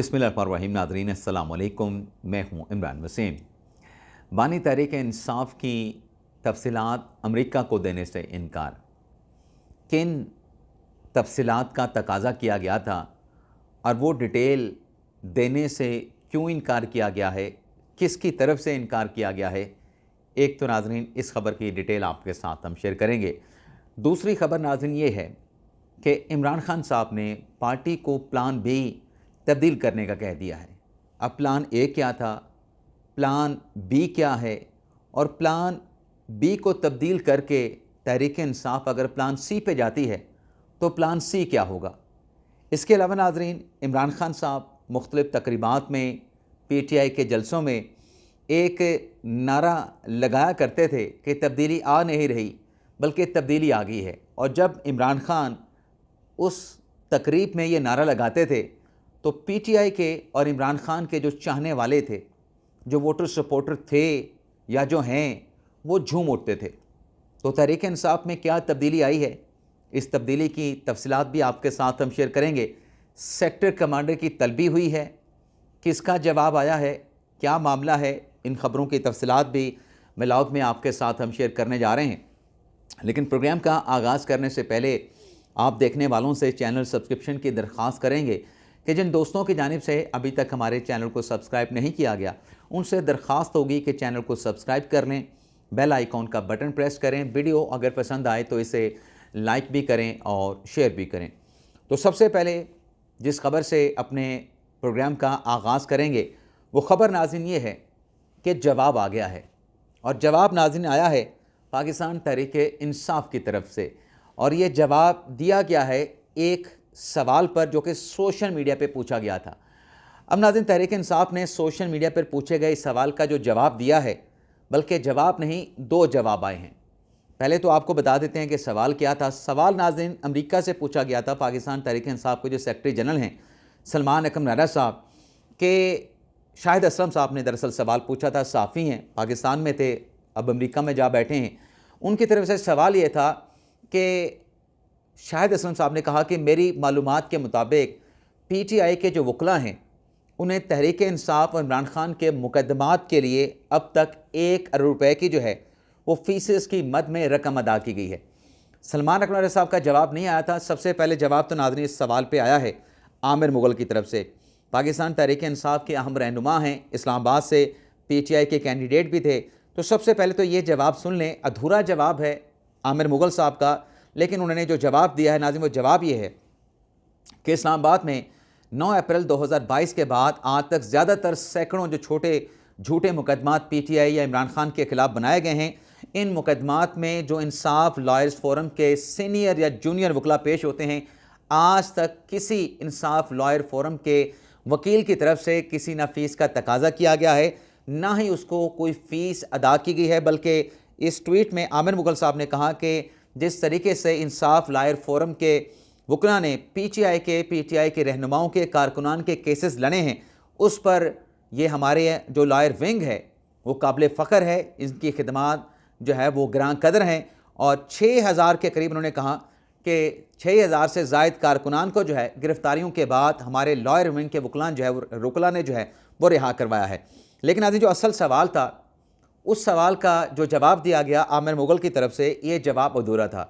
बिस्मिल्लाहिर्रहमानिर्रहीम। नाज़रीन अस्सलाम वालेकुम, मैं हूँ इमरान वसीम। बानी तहरीक इंसाफ की तफसीलात अमेरिका को देने से इनकार, किन तफसीलात का तकाजा किया गया था और वो डिटेल देने से क्यों इनकार किया गया है, किसकी तरफ से इनकार किया गया है। एक तो नाज़रीन इस ख़बर की डिटेल आपके साथ हम शेयर करेंगे। दूसरी ख़बर नाज़रीन ये है कि इमरान खान साहब ने पार्टी को प्लान बी तब्दील करने का कह दिया है। अब प्लान ए क्या था, प्लान बी क्या है, और प्लान बी को तब्दील करके तहरीक इंसाफ अगर प्लान सी पे जाती है तो प्लान सी क्या होगा। इसके अलावा नाज़रीन इमरान खान साहब मुख्तलिफ़ तकरीबात में, PTI के जलसों में एक नारा लगाया करते थे कि तब्दीली आ नहीं रही बल्कि तब्दीली आ गई है। और जब इमरान खान उस तकरीब में ये नारा लगाते थे तो PTI के और इमरान खान के जो चाहने वाले थे, जो वोटर सपोर्टर थे या जो हैं, वो झूम उठते थे। तो तहरीक इंसाफ में क्या तब्दीली आई है, इस तब्दीली की तफसीलात भी आपके साथ हम शेयर करेंगे। सेक्टर कमांडर की तलबी हुई है, किसका जवाब आया है, क्या मामला है, इन ख़बरों की तफसीलात भी मिलावट में आपके साथ हम शेयर करने जा रहे हैं। लेकिन प्रोग्राम का आगाज़ करने से पहले आप देखने वालों से चैनल सब्सक्रिप्शन की दरख्वास्त करेंगे कि जिन दोस्तों की जानिब से अभी तक हमारे चैनल को सब्सक्राइब नहीं किया गया, उनसे दरख्वास्त होगी कि चैनल को सब्सक्राइब कर लें, बेल आइकॉन का बटन प्रेस करें, वीडियो अगर पसंद आए तो इसे लाइक भी करें और शेयर भी करें। तो सबसे पहले जिस खबर से अपने प्रोग्राम का आगाज़ करेंगे वो ख़बर नाज़रीन ये है कि जवाब आ गया है। और जवाब नाज़रीन आया है पाकिस्तान तहरीक इंसाफ की तरफ से, और ये जवाब दिया गया है एक सवाल पर जो कि सोशल मीडिया पे पूछा गया था। अब नाज़रीन तहरीक इंसाफ ने सोशल मीडिया पर पूछे गए सवाल का जो जवाब दिया है, बल्कि जवाब नहीं, दो जवाब आए हैं। पहले तो आपको बता देते हैं कि सवाल क्या था। सवाल नाज़रीन अमेरिका से पूछा गया था पाकिस्तान तहरीक इंसाफ के जो सेक्रेटरी जनरल हैं सलमान अकरम नायरा साहब के, शाहिद असलम साहब ने दरअसल सवाल पूछा था। साफ़ी हैं, पाकिस्तान में थे, अब अमेरिका में जा बैठे हैं। उनकी तरफ से सवाल ये था कि शाहिद असलम साहब ने कहा कि मेरी मालूमात के मुताबिक PTI के जो वकला हैं उन्हें तहरीक इंसाफ और इमरान खान के मुकदमात के लिए अब तक 1 अरब रुपए की जो है वो फ़ीसेस की मद में रकम अदा की गई है। सलमान अकबर साहब का जवाब नहीं आया था। सबसे पहले जवाब तो नाज़रीन इस सवाल पे आया है आमिर मुग़ल की तरफ से। पाकिस्तान तहरीक इंसाफ के अहम रहनुमा हैं, इस्लामाबाद से PTI के कैंडिडेट भी थे। तो सबसे पहले तो ये जवाब सुन लें। अधूरा जवाब है आमिर मुग़ल साहब का, लेकिन उन्होंने जो जवाब दिया है नाज़रीन वो जवाब ये है कि इस्लामाबाद में 9 अप्रैल 2022 के बाद आज तक ज़्यादातर सैकड़ों जो छोटे झूठे मुकदमात PTI या इमरान खान के ख़िलाफ़ बनाए गए हैं, इन मुकदमात में जो इंसाफ लॉयर्स फोरम के सीनियर या जूनियर वकला पेश होते हैं, आज तक किसी इंसाफ लॉयर फोरम के वकील की तरफ से किसी ना फ़ीस का तकाजा किया गया है, ना ही उसको कोई फ़ीस अदा की गई है। बल्कि इस ट्वीट में आमिर मुग़ल साहब ने कहा कि जिस तरीके से इंसाफ लॉयर फोरम के वकला ने PTI के रहनुमाओं के कारकुनान के केसेस लड़े हैं, उस पर ये हमारे जो लॉयर विंग है वो काबिल फ़ख्र है। इनकी खिदमात जो है वो ग्रां कदर हैं। और 6000 के करीब उन्होंने कहा कि 6000 से ज़ायद कारकुनान को जो है गिरफ्तारियों के बाद हमारे लॉयर विंग के वकलान जो है वकला ने जो है वो रिहा करवाया है। लेकिन आज जो असल सवाल था, उस सवाल का जो जवाब दिया गया आमिर मुग़ल की तरफ से, ये जवाब अधूरा था।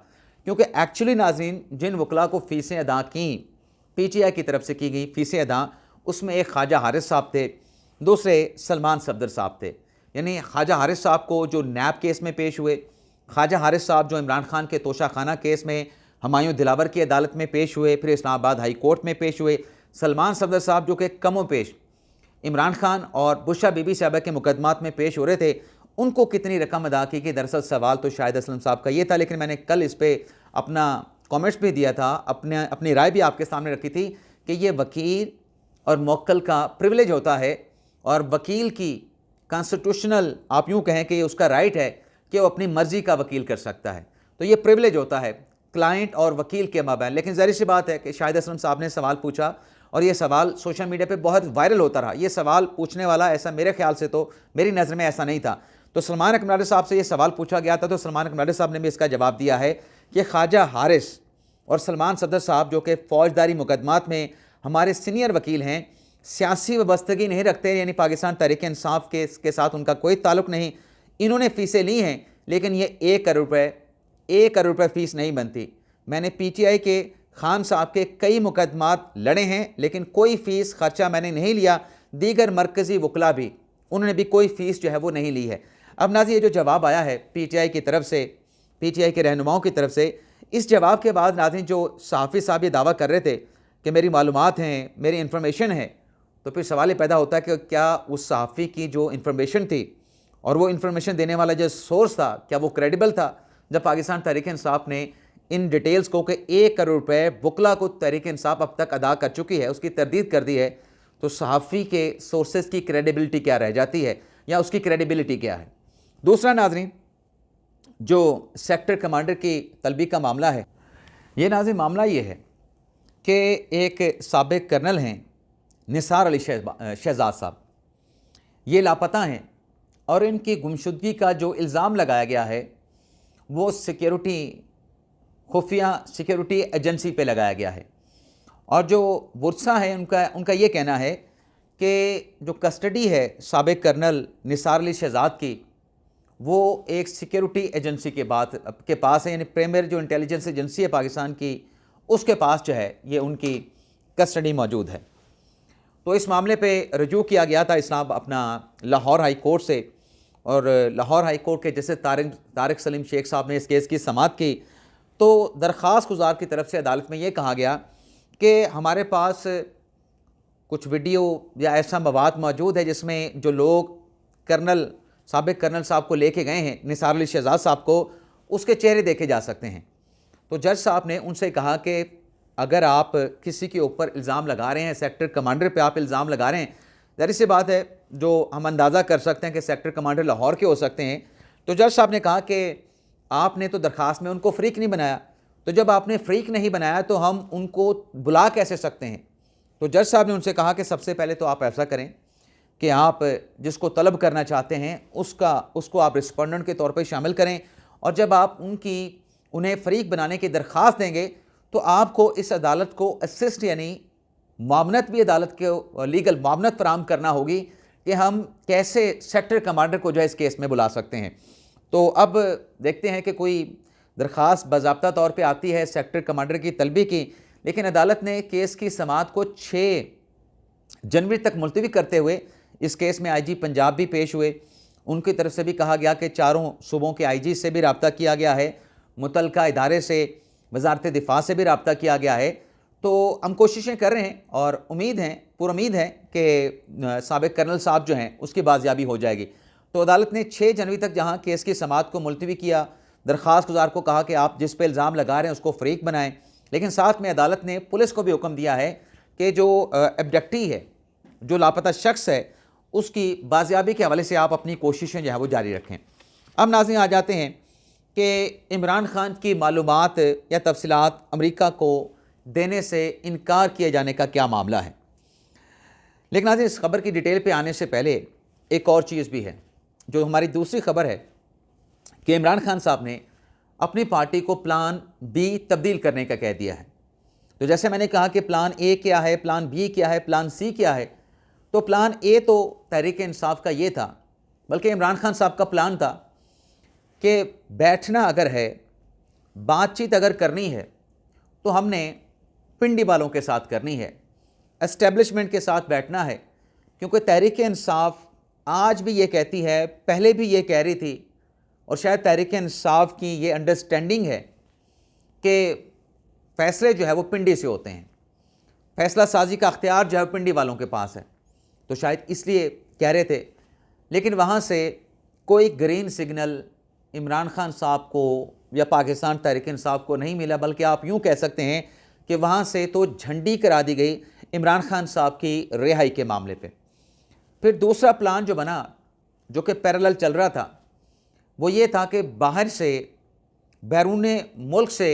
क्योंकि एक्चुअली नाज़रीन जिन वकला को फ़ीसें अदा की PTI की तरफ से की गई फ़ीसें अदा, उसमें एक ख्वाजा हारिस साहब थे, दूसरे सलमान सफदर साहब थे। यानी ख्वाजा हारिस साहब को जो नैब केस में पेश हुए, ख्वाजा हारिस साहब जो इमरान खान के तोशा खाना केस में हुमायूं दिलावर की अदालत में पेश हुए, फिर इस्लामाबाद हाई कोर्ट में पेश हुए। सलमान सफदर साहब जो कि कमों पेश इमरान खान और बुशरा बीबी साहबा के मुकदमात में पेश हो रहे थे, उनको कितनी रकम अदा की गई। दरअसल सवाल तो शाहिद असलम साहब का ये था, लेकिन मैंने कल इस पर अपना कमेंट्स भी दिया था, अपनी राय भी आपके सामने रखी थी कि ये वकील और मौक्कल का प्रिविलेज होता है, और वकील की कॉन्स्टिट्यूशनल आप यूँ कहें कि ये उसका राइट है कि वो अपनी मर्ज़ी का वकील कर सकता है। तो ये प्रिविलेज होता है क्लाइंट और वकील के माबैन। लेकिन ज़ाहिर सी बात है कि शाहिद असलम साहब ने सवाल पूछा और ये सवाल सोशल मीडिया पे बहुत वायरल होता रहा। ये सवाल पूछने वाला ऐसा मेरे ख्याल से, तो मेरी नज़र में ऐसा नहीं था। तो सलमान अकबर साहब से ये सवाल पूछा गया था, तो सलमान अकबर साहब ने भी इसका जवाब दिया है कि ख्वाजा हारिस और सलमान सफदर साहब जो कि फ़ौजदारी मुकदमात में हमारे सीनियर वकील हैं, सियासी वाबस्तगी नहीं रखते, यानी पाकिस्तान तहरीक इंसाफ के साथ उनका कोई ताल्लुक़ नहीं। इन्होंने फ़ीसें ली हैं, लेकिन ये 1 करोड़ रुपए फ़ीस नहीं बनती। मैंने PTI के खान साहब के कई मुकदमात लड़े हैं, लेकिन कोई फ़ीस ख़र्चा मैंने नहीं लिया। दीगर मरकज़ी वकला भी, उन्होंने भी कोई फ़ीस जो है वो नहीं ली है। अब नाज़रीन, ये जो जवाब आया है PTI की तरफ से, PTI के रहनुमाओं की तरफ से, इस जवाब के बाद नाज़रीन जो सहाफ़ी साहब ये दावा कर रहे थे कि मेरी मालूमात हैं, मेरी इन्फॉर्मेशन है, तो फिर सवाल ये पैदा होता है कि क्या उस सहाफ़ी की जो इन्फॉर्मेशन थी और वो इन्फॉर्मेशन देने वाला जो सोर्स था, क्या वो क्रेडिबल था? जब पाकिस्तान तहरीक इंसाफ ने इन डिटेल्स को कि 1 करोड़ रुपए वकला को तहरीक इंसाफ अब तक अदा कर चुकी है, उसकी तरदीद कर दी है, तो सहाफ़ी के सोर्सेज की क्रेडिबिलिटी क्या रह जाती है, या उसकी क्रेडिबिलिटी क्या है? दूसरा नाज़रीन, जो सेक्टर कमांडर की तलबी का मामला है, ये नाज़रीन मामला ये है कि एक साबिक कर्नल हैं निसार अली शहजाद साहब, ये लापता हैं और इनकी गुमशुदगी का जो इल्ज़ाम लगाया गया है वो खुफिया सिक्योरिटी एजेंसी पे लगाया गया है। और जो वर्सा है उनका ये कहना है कि जो कस्टडी है साबिक कर्नल निसार अली शहजाद की, वो एक सिक्योरिटी एजेंसी के पास है, यानी प्रीमियर जो इंटेलिजेंस एजेंसी है पाकिस्तान की, उसके पास जो है ये उनकी कस्टडी मौजूद है। तो इस मामले पे रजू किया गया था इस्लाम अपना लाहौर हाई कोर्ट से, और लाहौर हाई कोर्ट के जैसे तारिक सलीम शेख साहब ने इस केस की समाअत की, तो दरख्वास्त गुजार की तरफ से अदालत में ये कहा गया कि हमारे पास कुछ वीडियो या ऐसा मवाद मौजूद है जिसमें जो लोग साबिक कर्नल साहब को लेके गए हैं, निसार अली शहजाद साहब को, उसके चेहरे देखे जा सकते हैं। तो जज साहब ने उनसे कहा कि अगर आप किसी के ऊपर इल्ज़ाम लगा रहे हैं, सेक्टर कमांडर पे आप इल्ज़ाम लगा रहे हैं, ज़ाहिर सी बात है जो हम अंदाज़ा कर सकते हैं कि सेक्टर कमांडर लाहौर के हो सकते हैं। तो जज साहब ने कहा कि आपने तो दरख्वास्त में उनको फ़रीक नहीं बनाया, तो जब आपने फ़रीक नहीं बनाया तो हम उनको बुला कैसे सकते हैं? तो जज साहब ने उनसे कहा कि सबसे पहले तो आप ऐसा करें कि आप जिसको तलब करना चाहते हैं उसको आप रिस्पोंडेंट के तौर पर शामिल करें, और जब आप उन्हें फ़रीक बनाने की दरख्वास्त देंगे तो आपको इस अदालत को असिस्ट यानी मामनत भी अदालत के लीगल मामनत फराहम करना होगी कि हम कैसे सेक्टर कमांडर को जो है इस केस में बुला सकते हैं। तो अब देखते हैं कि कोई दरख्वास्त बाज़ाब्ता तौर पे आती है सेक्टर कमांडर की तलबी की, लेकिन अदालत ने केस की समाअत को 6 जनवरी तक मुलतवी करते हुए इस केस में IG पंजाब भी पेश हुए। उनकी तरफ से भी कहा गया कि चारों सूबों के IG से भी रब्ता किया गया है, मुतलका इदारे से, वज़ारत दिफा से भी रब्ता किया गया है। तो हम कोशिशें कर रहे हैं और पुरुमीद है कि साबिक कर्नल साहब जो हैं उसकी बाजियाबी हो जाएगी। तो अदालत ने 6 जनवरी तक जहां केस की समाअत को मुलतवी किया, दरख्वास्त गुजार को कहा कि आप जिस पे इल्ज़ाम लगा रहे हैं उसको फ़रीक बनाएं, लेकिन साथ में अदालत ने पुलिस को भी हुक्म दिया है कि जो एब्डक्टी है, जो लापता शख्स है, उसकी बाजियाबी के हवाले से आप अपनी कोशिशें जो है वो जारी रखें। अब नाज़रीन आ जाते हैं कि इमरान खान की मालूमात या तफसीलात अमेरिका को देने से इनकार किए जाने का क्या मामला है। लेकिन नाज़रीन, इस खबर की डिटेल पे आने से पहले एक और चीज़ भी है, जो हमारी दूसरी खबर है कि इमरान खान साहब ने अपनी पार्टी को प्लान B तब्दील करने का कह दिया है। तो जैसे मैंने कहा कि प्लान A क्या है, प्लान B क्या है, प्लान C क्या है, तो प्लान A तो तहरीक इंसाफ का ये था, बल्कि इमरान खान साहब का प्लान था कि बैठना अगर है, बातचीत अगर करनी है, तो हमने पिंडी वालों के साथ करनी है, एस्टेब्लिशमेंट के साथ बैठना है, क्योंकि तहरीक इंसाफ आज भी ये कहती है, पहले भी ये कह रही थी, और शायद तहरीक इंसाफ की ये अंडरस्टैंडिंग है कि फ़ैसले जो है वो पिंडी से होते हैं, फ़ैसला साजी का अख्तियार जो है पिंडी वालों के पास है, तो शायद इसलिए कह रहे थे। लेकिन वहाँ से कोई ग्रीन सिग्नल इमरान खान साहब को या पाकिस्तान तहरीक इंसाफ को नहीं मिला, बल्कि आप यूँ कह सकते हैं कि वहाँ से तो झंडी करा दी गई इमरान खान साहब की रिहाई के मामले पे। फिर दूसरा प्लान जो बना, जो कि पैरेलल चल रहा था, वो ये था कि बाहर से, बैरून मुल्क से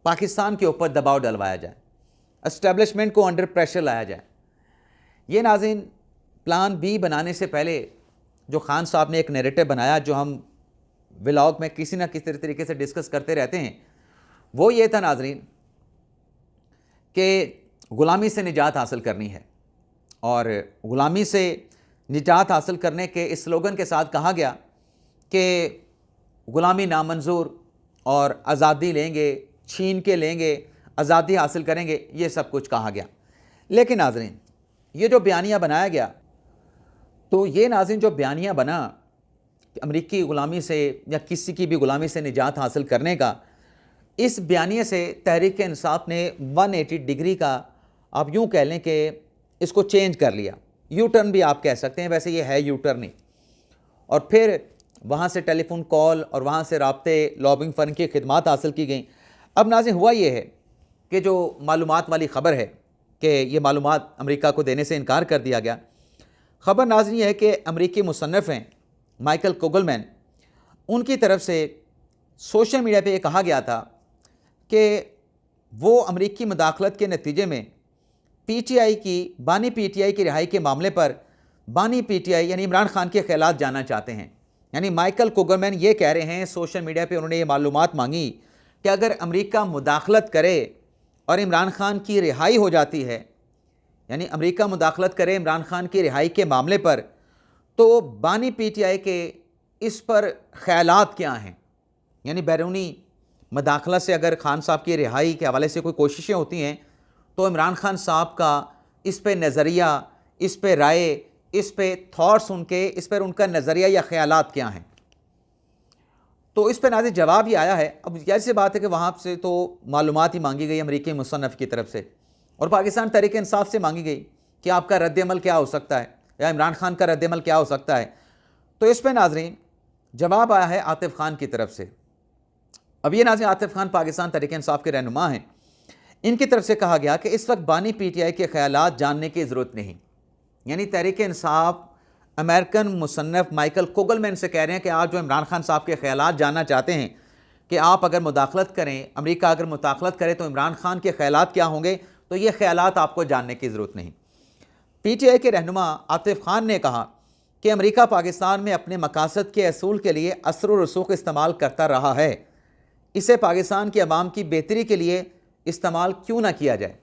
पाकिस्तान के ऊपर दबाव डलवाया जाए, एस्टेब्लिशमेंट को अंडर प्रेशर लाया जाए। ये नाज़रीन, प्लान B बनाने से पहले जो खान साहब ने एक नैरेटिव बनाया, जो हम व्लॉग में किसी ना किसी तरीके से डिस्कस करते रहते हैं, वो ये था नाज़रीन कि ग़ुलामी से निजात हासिल करनी है और ग़ुलामी से निजात हासिल करने के इस स्लोगन के साथ कहा गया कि ग़ुलामी नामंजूर और आज़ादी लेंगे, छीन के लेंगे, आज़ादी हासिल करेंगे, ये सब कुछ कहा गया। लेकिन नाज़रीन, ये जो बयानिया बनाया गया, तो ये नाज़रीन जो बयानिया बना अमरीकी ग़ुलामी से या किसी की भी ग़ुलामी से निजात हासिल करने का, इस बयानिए से तहरीक इंसाफ ने 180 डिग्री का आप यूँ कह लें कि इसको चेंज कर लिया। यू टर्न भी आप कह सकते हैं, वैसे ये है यू टर्न ही। और फिर वहाँ से टेलीफोन कॉल और वहाँ से राब्ते लॉबिंग फ़र्म की खिदमात हासिल की गई। अब नाज़रीन हुआ ये है कि जो मालूमात वाली ख़बर है कि ये मालूमात अमेरिका को देने से इनकार कर दिया गया। ख़बर नाज़रीन ये है कि अमेरिकी मुसन्निफ़ हैं माइकल कुगलमैन, उनकी तरफ से सोशल मीडिया पे ये कहा गया था कि वो अमेरिकी मुदाखलत के नतीजे में पीटीआई की बानी पीटीआई की रिहाई के मामले पर बानी पीटीआई यानी इमरान खान के ख्यालात जानना चाहते हैं। यानी माइकल कुगलमैन ये कह रहे हैं, सोशल मीडिया पे उन्होंने ये मालूमात मांगी कि अगर अमेरिका मुदाखलत करे और इमरान खान की रिहाई हो जाती है, यानी अमेरिका मुदाखलत करे इमरान खान की रिहाई के मामले पर, तो बानी पीटीआई के इस पर ख्यालात क्या हैं। यानी बैरूनी मुदाखलत से अगर खान साहब की रिहाई के हवाले से कोई कोशिशें होती हैं तो इमरान खान साहब का इस पर नज़रिया, इस पर राय, इस पर थॉट्स उनके, इस पर उनका नज़रिया या ख्यालात क्या हैं। तो इस पर नाज़िर जवाब ये आया है। अब ऐसी बात है कि वहाँ से तो मालूमात ही मांगी गई अमेरिकी मुसन्नफ़ की तरफ से और पाकिस्तान तहरीक इंसाफ से मांगी गई कि आपका रद्द-ए-अमल क्या हो सकता है या इमरान खान का रद्द-ए-अमल क्या हो सकता है। तो इस पर नाज़रीन जवाब आया है आतिफ़ खान की तरफ से। अब ये नाज़रीन आतिफ़ खान पाकिस्तान तहरीक इंसाफ के रहनुमा हैं। इनकी तरफ से कहा गया कि इस वक्त बानी पीटीआई के ख्यालात जानने की ज़रूरत नहीं। यानी तहरीक इंसाफ अमेरिकन मुसन्निफ़ माइकल कुगलमैन से कह रहे हैं कि आप जो इमरान खान साहब के ख्यालात जानना चाहते हैं कि आप अगर मुदाखलत करें, अमेरिका अगर मुदाखलत करे तो इमरान खान के ख्यालात क्या होंगे, तो ये ख्यालात आपको जानने की ज़रूरत नहीं। पीटीआई के रहनुमा आतिफ़ खान ने कहा कि अमेरिका पाकिस्तान में अपने मकासद के असूल के लिए असर व रसूख इस्तेमाल करता रहा है, इसे पाकिस्तान की आवाम की बेहतरी के लिए इस्तेमाल क्यों ना किया जाए।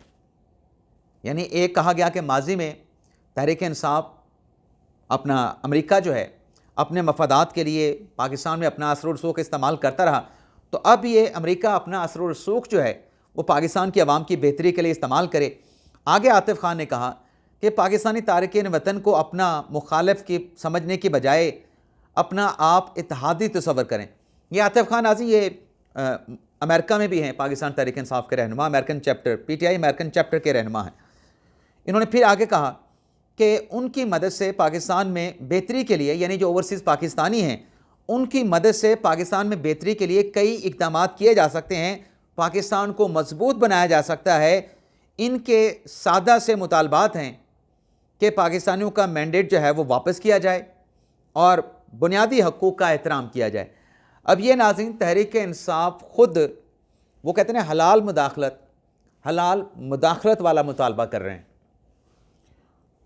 यानी एक कहा गया कि माजी में तहरीक इंसाफ अपना अमेरिका जो है अपने मफादात के लिए पाकिस्तान में अपना असर व रसूख इस्तेमाल करता रहा, तो अब ये अमेरिका अपना असर व रसूख जो है वो पाकिस्तान की आवाम की बेहतरी के लिए इस्तेमाल करे। आगे आतिफ़ खान ने कहा कि पाकिस्तानी तारिकीन वतन को अपना मुखालिफ की समझने की बजाय अपना आप इत्तेहादी तस्वर करें। ये आतिफ़ खान नाज़रीन ये अमेरिका में भी हैं, पाकिस्तान तहरीक इंसाफ के रहनुमा, American chapter PTI American chapter के रहनुमा हैं। इन्होंने फिर आगे कहा कि उनकी मदद से पाकिस्तान में बेहतरी के लिए, यानी जो ओवरसीज़ पाकिस्तानी हैं उनकी मदद से पाकिस्तान में बेहतरी के लिए कई इक़दाम किए जा सकते हैं, पाकिस्तान को मजबूत बनाया जा सकता है। इनके सादा से मुतालबात हैं कि पाकिस्तानियों का मैंडेट जो है वो वापस किया जाए और बुनियादी हकूक़ का एहतराम किया जाए। अब ये नाज़रीन तहरीक इंसाफ ख़ुद वो कहते हैं हलाल मुदाखलत वाला मुतालबा कर रहे हैं,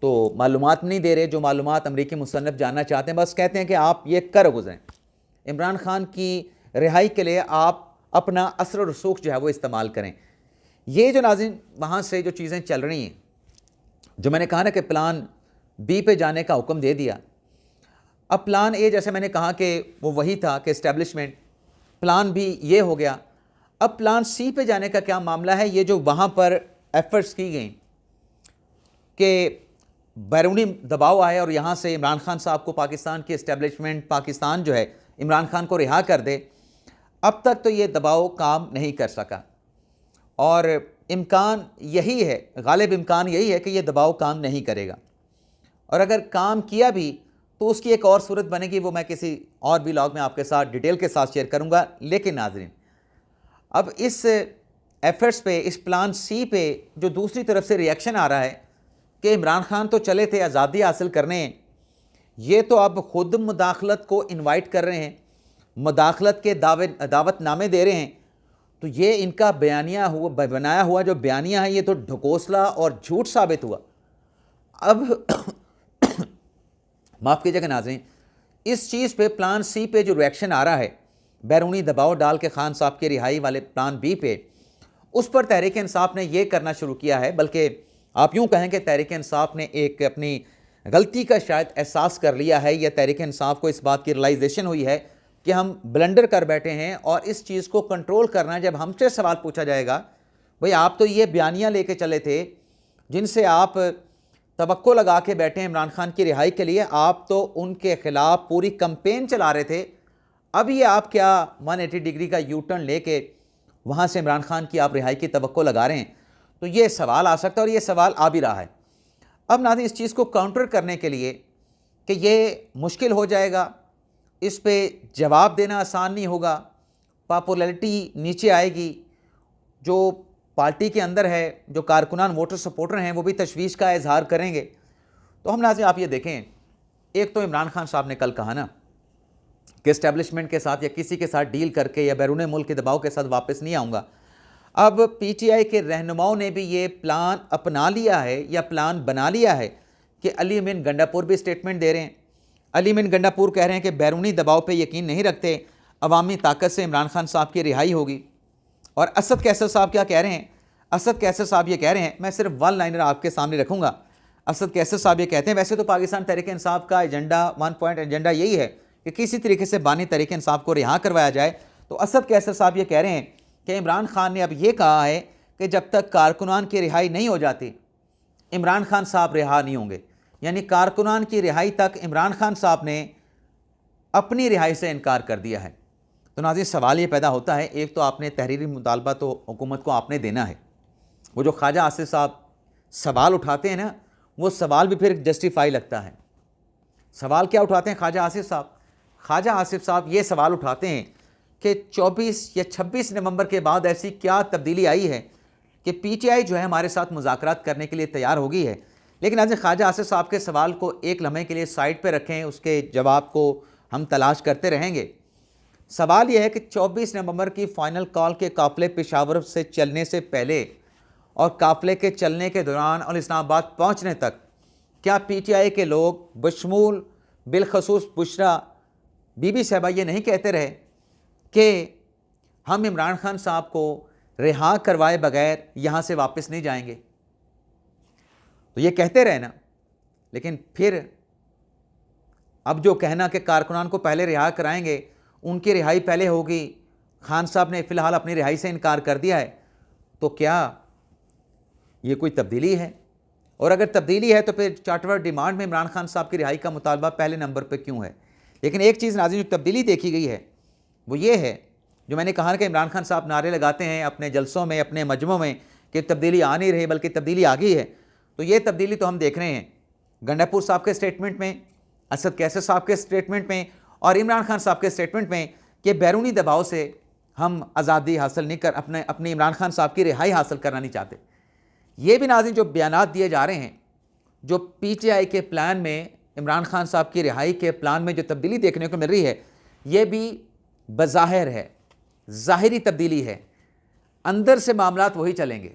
तो मालूमात नहीं दे रहे। जो मालूमात अमरीकी मुसन्निफ़ जानना चाहते हैं बस कहते हैं कि आप ये कर गुज़रें, इमरान खान की रिहाई के लिए आप अपना असर और रसूख जो है वो इस्तेमाल करें। ये जो नाज़रीन वहाँ से जो चीज़ें चल रही हैं, जो मैंने कहा ना कि प्लान बी पे जाने का हुक्म दे दिया। अब प्लान ए जैसे मैंने कहा कि वो वही था कि इस्टेब्लिशमेंट, प्लान बी ये हो गया। अब प्लान सी पे जाने का क्या मामला है। ये जो वहाँ पर एफर्ट्स की गई कि बैरूनी दबाव आए और यहाँ से इमरान खान साहब को पाकिस्तान की इस्टेब्लिशमेंट, पाकिस्तान जो है इमरान खान को रिहा कर दे, अब तक तो ये दबाव काम नहीं कर सका और इम्कान यही है, गालिब इम्कान यही है कि ये दबाव काम नहीं करेगा। और अगर काम किया भी तो उसकी एक और सूरत बनेगी, वो मैं किसी और व्लॉग में आपके साथ डिटेल के साथ शेयर करूँगा। लेकिन नाज़रीन अब इस एफर्ट्स पे, इस प्लान सी पे जो दूसरी तरफ से रिएक्शन आ रहा है कि इमरान खान तो चले थे आज़ादी हासिल करने, ये तो अब ख़ुद मुदाखलत को इनवाइट कर रहे हैं, मुदाखलत के दावतनामे दे रहे हैं। तो ये इनका बनाया हुआ जो बयानिया है ये तो ढकोसला और झूठ साबित हुआ। अब माफ़ कीजिएगा नाज़रीन, इस चीज़ पे प्लान सी पे जो रिएक्शन आ रहा है, बैरूनी दबाव डाल के खान साहब की रिहाई वाले प्लान बी पे, उस पर तहरीक इंसाफ ने ये करना शुरू किया है, बल्कि आप यूँ कहें कि तहरीक इंसाफ ने एक अपनी गलती का शायद एहसास कर लिया है, या तहरीक इंसाफ को इस बात की रियलाइजेशन हुई है कि हम ब्लंडर कर बैठे हैं और इस चीज़ को कंट्रोल करना है। जब हमसे सवाल पूछा जाएगा, भाई आप तो ये बयानियाँ लेके चले थे जिनसे आप तवक्को लगा के बैठे हैं इमरान खान की रिहाई के लिए, आप तो उनके ख़िलाफ़ पूरी कंपेन चला रहे थे, अब ये आप क्या 180 डिग्री का यू टर्न लेके वहाँ से इमरान खान की आप रिहाई की तवक्को लगा रहे हैं? तो ये सवाल आ सकता है और ये सवाल आ भी रहा है। अब नाज़रीन, इस चीज़ को काउंटर करने के लिए कि ये मुश्किल हो जाएगा, इस पे जवाब देना आसान नहीं होगा, पॉपुलैरिटी नीचे आएगी, जो पार्टी के अंदर है, जो कारकुनान वोटर सपोर्टर हैं, वो भी तशवीश का इजहार करेंगे। तो हम नाज़रीन आप ये देखें, एक तो इमरान खान साहब ने कल कहा ना कि इस्टेब्लिशमेंट के साथ या किसी के साथ डील करके या बैरून मुल्क के दबाव के साथ वापस नहीं आऊँगा। अब पीटीआई के रहनुमाओं ने भी ये प्लान अपना लिया है या प्लान बना लिया है कि अली अमीन गंडापुर भी स्टेटमेंट दे रहे हैं। अली अमीन गंडापुर कह रहे हैं कि बैरूनी दबाव पे यकीन नहीं रखते, अवामी ताकत से इमरान खान साहब की रिहाई होगी। और असद कैसर साहब क्या कह रहे हैं? असद कैसर साहब ये कह रहे हैं, मैं सिर्फ वन लाइनर आपके सामने रखूँगा। असद कैसर साहब ये कहते हैं, वैसे तो पाकिस्तान तहरीक इंसाफ का एजेंडा, 1 पॉइंट एजेंडा यही है कि किसी तरीके से बानी तहरीक इंसाफ को रिहा करवाया जाए। तो असद कैसर साहब ये कह रहे हैं कि इमरान खान ने अब ये कहा है कि जब तक कारकुनान की रिहाई नहीं हो जाती, इमरान खान साहब रिहा नहीं होंगे। यानी कारकुनान की रिहाई तक इमरान खान साहब ने अपनी रिहाई से इनकार कर दिया है। तो नाज़रीन, सवाल ये पैदा होता है, एक तो आपने तहरीरी मुतालबा तो हुकूमत को आपने देना है, वो जो ख्वाजा आसिफ साहब सवाल उठाते हैं ना, वो सवाल भी फिर जस्टिफाई लगता है। सवाल क्या उठाते हैं ख्वाजा आसिफ साहब? ख्वाजा आसिफ साहब ये सवाल उठाते हैं कि 24 या 26 नवंबर के बाद ऐसी क्या तब्दीली आई है कि पीटीआई जो है हमारे साथ मुज़ाकरात करने के लिए तैयार हो गई है। लेकिन आज ख्वाजा आसिफ साहब के सवाल को एक लम्हे के लिए साइड पर रखें, उसके जवाब को हम तलाश करते रहेंगे। सवाल यह है कि 24 नवंबर की फ़ाइनल कॉल के काफ़िले पेशावर से चलने से पहले और काफ़िले के चलने के दौरान और इस्लामाबाद पहुँचने तक क्या पीटीआई के लोग बशमूल बिलखसूस बुशरा बीबी साहबा ये नहीं कहते रहे कि हम इमरान खान साहब को रिहा करवाए बगैर यहाँ से वापस नहीं जाएंगे? तो ये कहते रहे ना, लेकिन फिर अब जो कहना कि कारकुनान को पहले रिहा कराएंगे, उनकी रिहाई पहले होगी, खान साहब ने फ़िलहाल अपनी रिहाई से इनकार कर दिया है, तो क्या ये कोई तब्दीली है? और अगर तब्दीली है तो फिर चार्टर डिमांड में इमरान खान साहब की रिहाई का मुतालबा पहले नंबर पर क्यों है? लेकिन एक चीज़ नाज़रीन, जो तब्दीली देखी गई है वो ये है, जो मैंने कहा कि इमरान खान साहब नारे लगाते हैं अपने जलसों में, अपने मजमों में कि तब्दीली आ नहीं रही बल्कि तब्दीली आ गई है। तो ये तब्दीली तो हम देख रहे हैं गंडापुर साहब के स्टेटमेंट में, असद कैसर साहब के स्टेटमेंट में और इमरान खान साहब के स्टेटमेंट में कि बैरूनी दबाव से हम आज़ादी हासिल नहीं कर अपने इमरान खान साहब की रिहाई हासिल करना नहीं चाहते। ये भी नाज़रीन जो बयानात दिए जा रहे हैं, जो पीटीआई के प्लान में इमरान खान साहब की रिहाई के प्लान में जो तब्दीली देखने को मिल रही है, ये भी बज़ाहिर है, ज़ाहिरी तब्दीली है। अंदर से मामलात वही चलेंगे,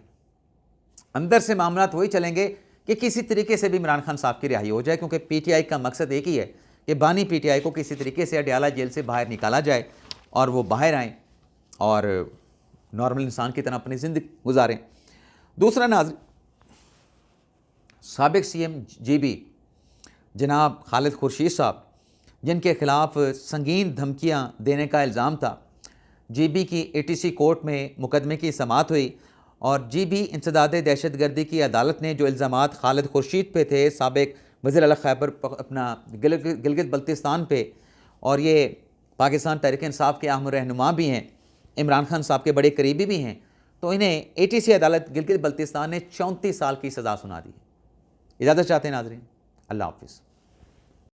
अंदर से मामलात वही चलेंगे कि किसी तरीके से भी इमरान खान साहब की रिहाई हो जाए, क्योंकि पीटीआई का मकसद एक ही है कि बानी पीटीआई को किसी तरीके से अडयाला जेल से बाहर निकाला जाए और वो बाहर आएँ और नॉर्मल इंसान की तरह अपनी ज़िंदगी गुजारें। दूसरा नाज़रीन, साबिक सीएम जीबी जनाब खालिद खुर्शीद साहब, जिनके ख़िलाफ़ संगीन धमकियां देने का इल्ज़ाम था, जीबी की एटीसी कोर्ट में मुकदमे की समाअत हुई और जीबी इंसदाद दहशतगर्दी की अदालत ने जो इल्ज़ामात खालिद खुर्शीद पे थे, साबिक वज़ीर आला खैबर अपना गिलगित बल्तिस्तान पे, और ये पाकिस्तान तहरीक इंसाफ के अहम रहनुमा भी हैं, इमरान खान साहब के बड़े करीबी भी हैं, तो इन्हें एटीसी अदालत गिलगित बल्तिस्तान ने 34 साल की सज़ा सुना दी। इजाज़त चाहते हैं नाज़रीन, अल्लाह हाफ़िज़।